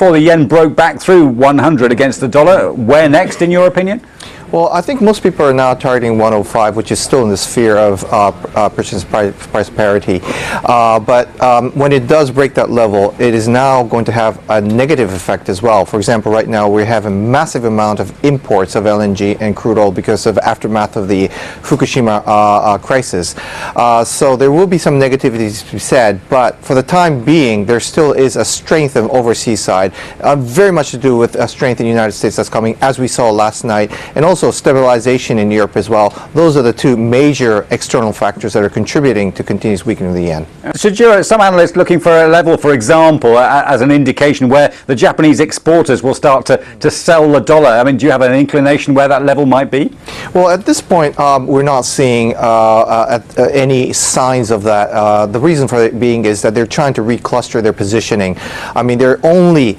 before the yen broke back through 100 against the dollar. Where next, in your opinion? Well, I think most people are now targeting 105, which is still in the sphere of purchase price parity. But when it does break that level, it is now going to have a negative effect as well. For example, right now we have a massive amount of imports of LNG and crude oil because of aftermath of the Fukushima crisis. So there will be some negativity to be said, but for the time being, there still is a strength of overseas side, very much to do with a strength in the United States that's coming, as we saw last night, and also stabilization in Europe as well. Those are the two major external factors that are contributing to continuous weakening of the yen. So some analysts looking for a level, for example, as an indication where the Japanese exporters will start to sell the dollar. I mean, do you have an inclination where that level might be? Well, at this point, we're not seeing any signs of that. The reason for it being is that they're trying to recluster their positioning. I mean, they're only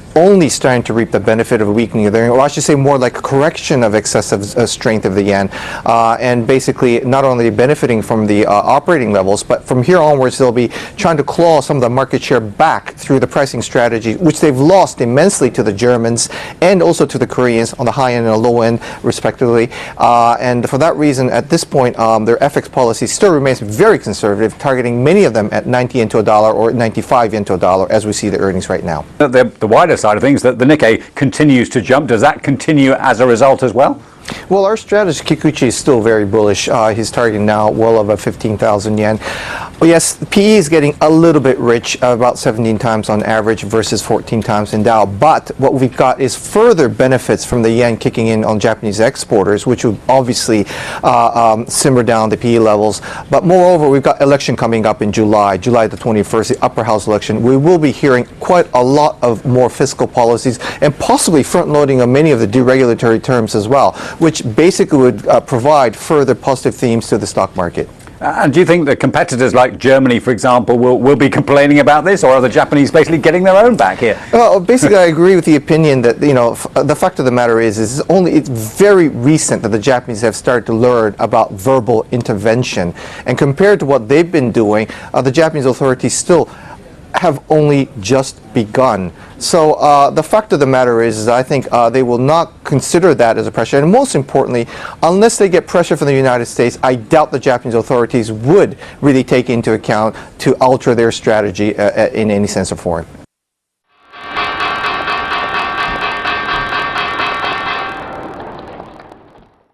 starting to reap the benefit of a weakening of their, or I should say more like a correction of excessive strength of the yen, and basically not only benefiting from the operating levels, but from here onwards they'll be trying to claw some of the market share back through the pricing strategy, which they've lost immensely to the Germans and also to the Koreans on the high end and the low end respectively, and for that reason at this point their FX policy still remains very conservative, targeting many of them at 90 yen to a dollar or 95 yen to a dollar as we see the earnings right now. The wider side of things, that the Nikkei continues to jump, does that continue as a result as well? Well, our strategist Kikuchi is still very bullish. He's targeting now well over 15,000 yen. Well, yes, the PE is getting a little bit rich, about 17 times on average versus 14 times in Dow. But what we've got is further benefits from the yen kicking in on Japanese exporters, which would obviously simmer down the PE levels. But moreover, we've got election coming up in July the 21st, the upper house election. We will be hearing quite a lot of more fiscal policies and possibly front-loading of many of the deregulatory terms as well, which basically would provide further positive themes to the stock market. And do you think that competitors like Germany, for example, will be complaining about this, or are the Japanese basically getting their own back here? Well, basically, I agree with the opinion that, you know, the fact of the matter is it's very recent that the Japanese have started to learn about verbal intervention, and compared to what they've been doing, the Japanese authorities still have only just begun. So the fact of the matter is I think they will not consider that as a pressure. And most importantly, unless they get pressure from the United States, I doubt the Japanese authorities would really take into account to alter their strategy in any sense or form.